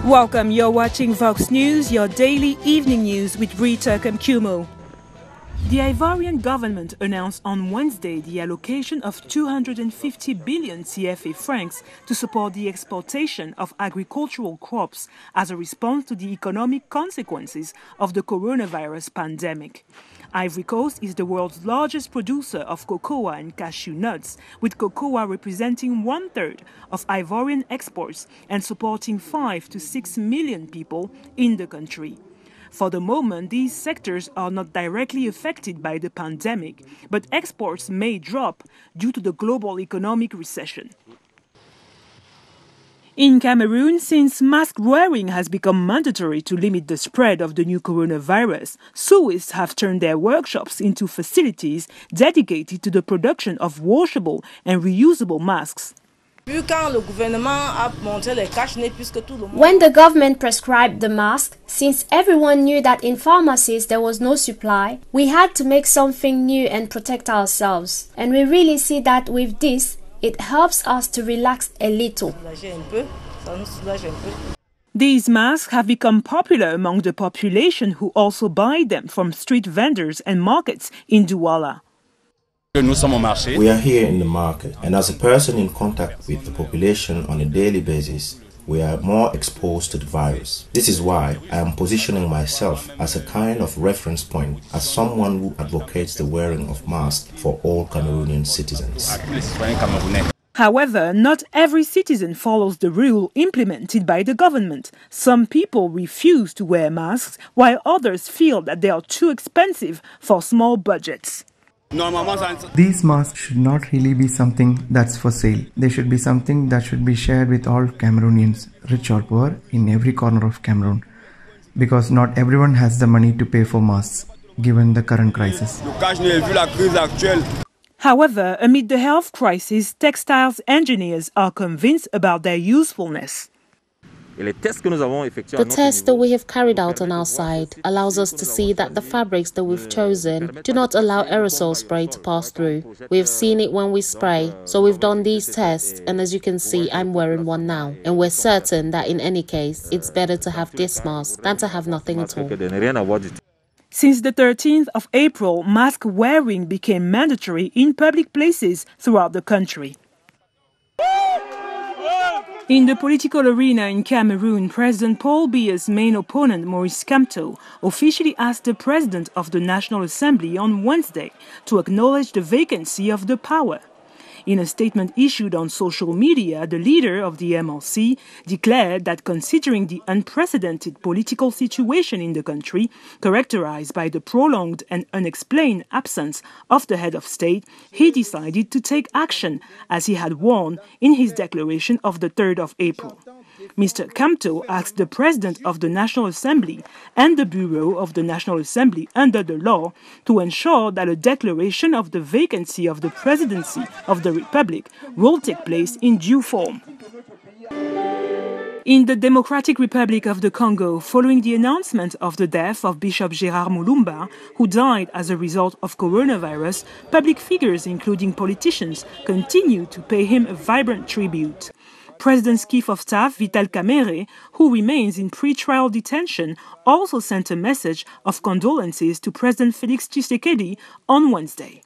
Welcome, you're watching Vox News, your daily evening news with Rita Kamkumo. The Ivorian government announced on Wednesday the allocation of 250 billion CFA francs to support the exportation of agricultural crops as a response to the economic consequences of the coronavirus pandemic. Ivory Coast is the world's largest producer of cocoa and cashew nuts, with cocoa representing 1/3 of Ivorian exports and supporting 5 to 6 million people in the country. For the moment, these sectors are not directly affected by the pandemic, but exports may drop due to the global economic recession. In Cameroon, since mask wearing has become mandatory to limit the spread of the new coronavirus, sewists have turned their workshops into facilities dedicated to the production of washable and reusable masks. When the government prescribed the mask, since everyone knew that in pharmacies there was no supply, we had to make something new and protect ourselves. And we really see that with this, it helps us to relax a little. These masks have become popular among the population who also buy them from street vendors and markets in Douala. We are here in the market, and as a person in contact with the population on a daily basis, we are more exposed to the virus. This is why I am positioning myself as a kind of reference point, as someone who advocates the wearing of masks for all Cameroonian citizens. However, not every citizen follows the rule implemented by the government. Some people refuse to wear masks, while others feel that they are too expensive for small budgets. These masks should not really be something that's for sale. They should be something that should be shared with all Cameroonians, rich or poor, in every corner of Cameroon. Because not everyone has the money to pay for masks, given the current crisis. However, amid the health crisis, textiles engineers are convinced about their usefulness. The test that we have carried out on our side allows us to see that the fabrics that we've chosen do not allow aerosol spray to pass through. We have seen it when we spray, so we've done these tests, and as you can see, I'm wearing one now. And we're certain that in any case, it's better to have this mask than to have nothing at all. Since the 13th of April, mask wearing became mandatory in public places throughout the country. In the political arena in Cameroon, President Paul Biya's main opponent, Maurice Kamto, officially asked the President of the National Assembly on Wednesday to acknowledge the vacancy of the power. In a statement issued on social media, the leader of the MLC declared that considering the unprecedented political situation in the country, characterized by the prolonged and unexplained absence of the head of state, he decided to take action, as he had warned in his declaration of the 3rd of April. Mr. Kamto asked the President of the National Assembly and the Bureau of the National Assembly under the law to ensure that a declaration of the vacancy of the presidency of the Republic will take place in due form. In the Democratic Republic of the Congo, following the announcement of the death of Bishop Gérard Mulumba, who died as a result of coronavirus, public figures, including politicians, continue to pay him a vibrant tribute. President's Chief of Staff, Vital Kamerhe, who remains in pre-trial detention, also sent a message of condolences to President Félix Tshisekedi on Wednesday.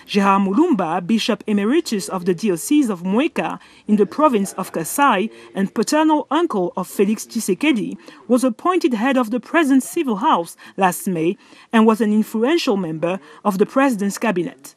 Gérard Mulumba, Bishop Emeritus of the Diocese of Mweka in the province of Kasai and paternal uncle of Félix Tshisekedi, was appointed head of the President's Civil House last May and was an influential member of the President's cabinet.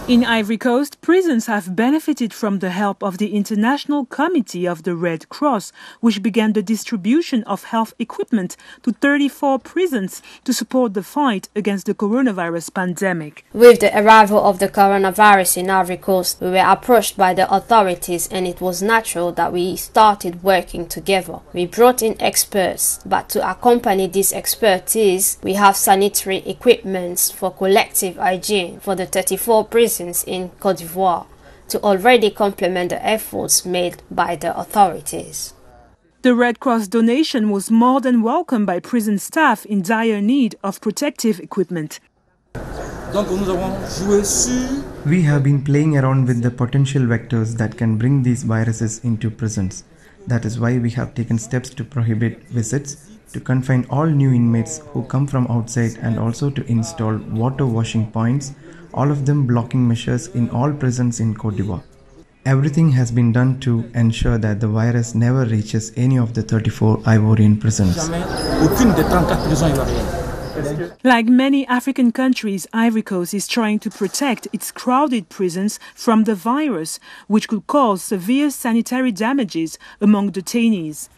In Ivory Coast, prisons have benefited from the help of the International Committee of the Red Cross, which began the distribution of health equipment to 34 prisons to support the fight against the coronavirus pandemic. With the arrival of the coronavirus in Ivory Coast, we were approached by the authorities, and it was natural that we started working together. We brought in experts, but to accompany this expertise, we have sanitary equipment for collective hygiene for the 34 prisons in Côte d'Ivoire to already complement the efforts made by the authorities. The Red Cross donation was more than welcomed by prison staff in dire need of protective equipment. We have been playing around with the potential vectors that can bring these viruses into prisons. That is why we have taken steps to prohibit visits, to confine all new inmates who come from outside, and also to install water washing points, all of them blocking measures in all prisons in Côte d'Ivoire. Everything has been done to ensure that the virus never reaches any of the 34 Ivorian prisons. Like many African countries, Ivory Coast is trying to protect its crowded prisons from the virus, which could cause severe sanitary damages among detainees.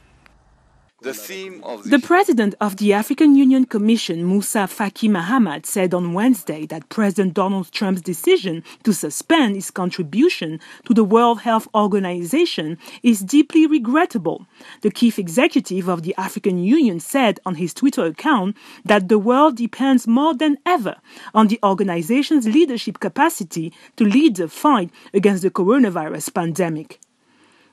The president of the African Union Commission, Moussa Faki Mahamat, said on Wednesday that President Donald Trump's decision to suspend his contribution to the World Health Organization is deeply regrettable. The chief executive of the African Union said on his Twitter account that the world depends more than ever on the organization's leadership capacity to lead the fight against the coronavirus pandemic.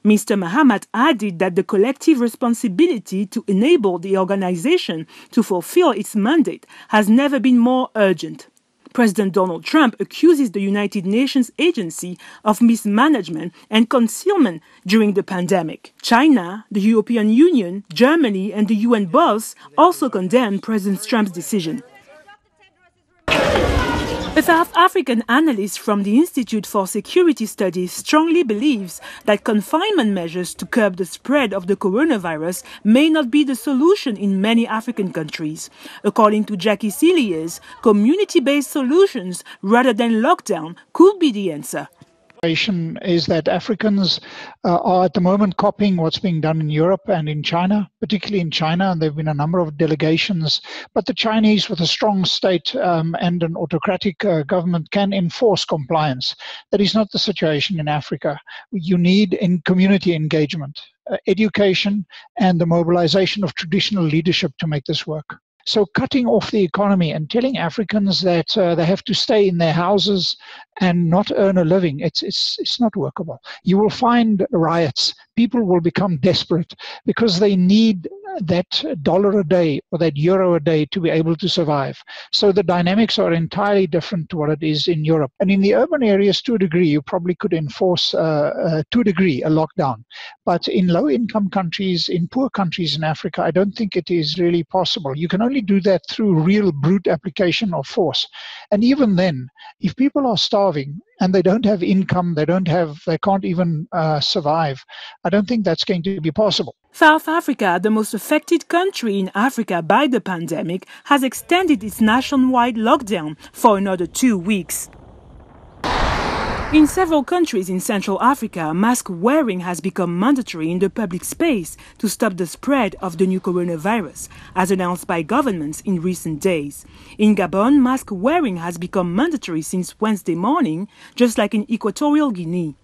Mr. Mahamat added that the collective responsibility to enable the organization to fulfill its mandate has never been more urgent. President Donald Trump accuses the United Nations agency of mismanagement and concealment during the pandemic. China, the European Union, Germany, and the UN boss also condemned President Trump's decision. A South African analyst from the Institute for Security Studies strongly believes that confinement measures to curb the spread of the coronavirus may not be the solution in many African countries. According to Jackie Cilliers, community-based solutions rather than lockdown could be the answer. Is that Africans are at the moment copying what's being done in Europe and in China, particularly in China, and there have been a number of delegations. But the Chinese, with a strong state and an autocratic government, can enforce compliance. That is not the situation in Africa. You need community engagement, education, and the mobilization of traditional leadership to make this work. So cutting off the economy and telling Africans that they have to stay in their houses and not earn a living, it's not workable. You will find riots. People will become desperate because they need that dollar a day or that euro a day to be able to survive. So the dynamics are entirely different to what it is in Europe. And in the urban areas, to a degree, you probably could enforce, to a degree, a lockdown. But in low-income countries, in poor countries in Africa, I don't think it is really possible. You can only do that through real brute application of force. And even then, if people are starving and they don't have income, they can't even survive, I don't think that's going to be possible. South Africa, the most affected country in Africa by the pandemic, has extended its nationwide lockdown for another 2 weeks. In several countries in Central Africa, mask wearing has become mandatory in the public space to stop the spread of the new coronavirus, as announced by governments in recent days. In Gabon, mask wearing has become mandatory since Wednesday morning, just like in Equatorial Guinea.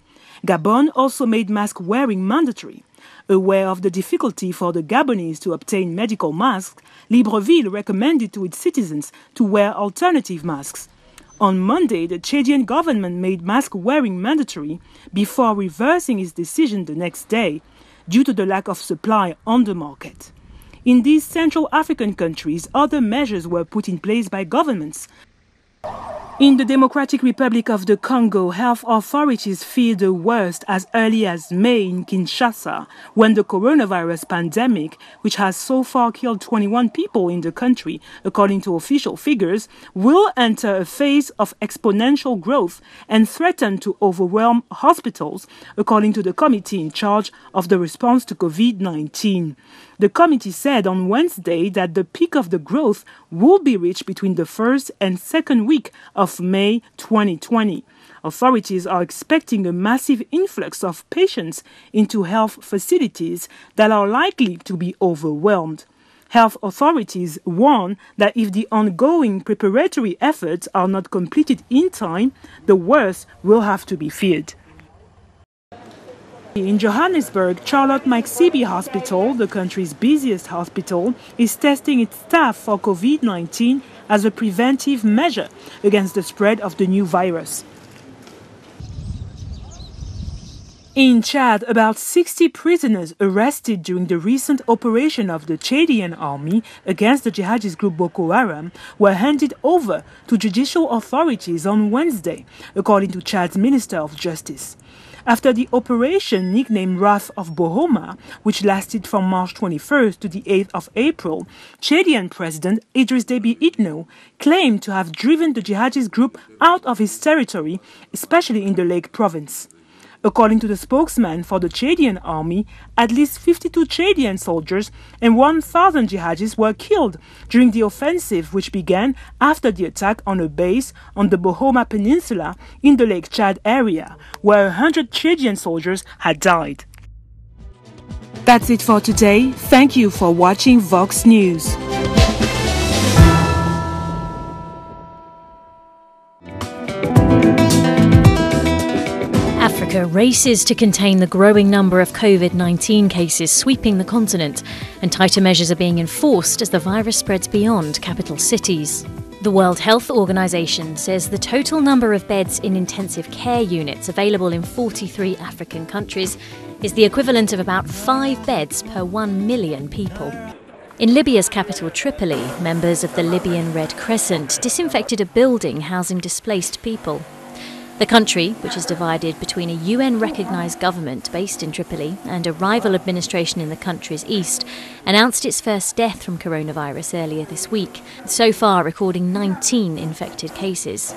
Gabon also made mask wearing mandatory. Aware of the difficulty for the Gabonese to obtain medical masks, Libreville recommended to its citizens to wear alternative masks. On Monday, the Chadian government made mask wearing mandatory before reversing its decision the next day due to the lack of supply on the market. In these Central African countries, other measures were put in place by governments. In the Democratic Republic of the Congo, health authorities feared the worst as early as May in Kinshasa, when the coronavirus pandemic, which has so far killed 21 people in the country, according to official figures, will enter a phase of exponential growth and threaten to overwhelm hospitals, according to the committee in charge of the response to COVID-19. The committee said on Wednesday that the peak of the growth will be reached between the first and second week of May 2020. Authorities are expecting a massive influx of patients into health facilities that are likely to be overwhelmed. Health authorities warn that if the ongoing preparatory efforts are not completed in time, the worst will have to be feared. In Johannesburg, Charlotte Maxebe Hospital, the country's busiest hospital, is testing its staff for COVID-19 as a preventive measure against the spread of the new virus. In Chad, about 60 prisoners arrested during the recent operation of the Chadian army against the jihadist group Boko Haram were handed over to judicial authorities on Wednesday, according to Chad's Minister of Justice. after the operation nicknamed Wrath of Bohoma, which lasted from March 21st to the 8th of April. Chadian President Idriss Déby Itno claimed to have driven the jihadist group out of his territory, especially in the Lake province. According to the spokesman for the Chadian army, at least 52 Chadian soldiers and 1,000 jihadis were killed during the offensive, which began after the attack on a base on the Bohoma Peninsula in the Lake Chad area, where 100 Chadian soldiers had died. That's it for today. Thank you for watching Vox News. Africa races to contain the growing number of COVID-19 cases sweeping the continent, and tighter measures are being enforced as the virus spreads beyond capital cities. The World Health Organization says the total number of beds in intensive care units available in 43 African countries is the equivalent of about 5 beds per 1 million people. In Libya's capital Tripoli, members of the Libyan Red Crescent disinfected a building housing displaced people. The country, which is divided between a UN-recognised government based in Tripoli and a rival administration in the country's east, announced its first death from coronavirus earlier this week, so far recording 19 infected cases.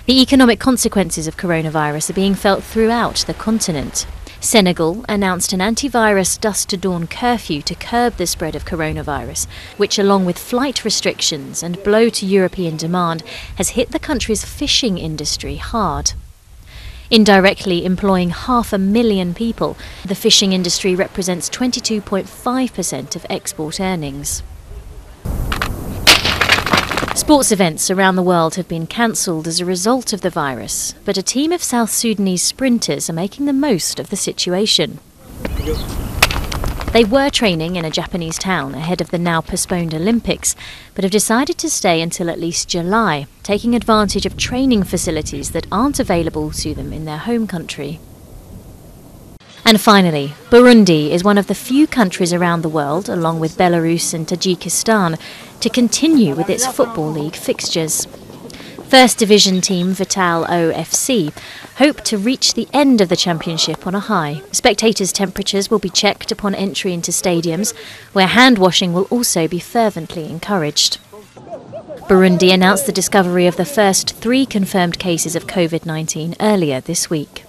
The economic consequences of coronavirus are being felt throughout the continent. Senegal announced an antivirus dusk to dawn curfew to curb the spread of coronavirus, which, along with flight restrictions and blow to European demand, has hit the country's fishing industry hard. Indirectly employing 500,000 people, the fishing industry represents 22.5% of export earnings. Sports events around the world have been cancelled as a result of the virus, but a team of South Sudanese sprinters are making the most of the situation. They were training in a Japanese town ahead of the now postponed Olympics, but have decided to stay until at least July, taking advantage of training facilities that aren't available to them in their home country. And finally, Burundi is one of the few countries around the world, along with Belarus and Tajikistan, to continue with its Football League fixtures. First Division team Vital OFC hope to reach the end of the championship on a high. Spectators' temperatures will be checked upon entry into stadiums, where hand washing will also be fervently encouraged. Burundi announced the discovery of the first 3 confirmed cases of COVID-19 earlier this week.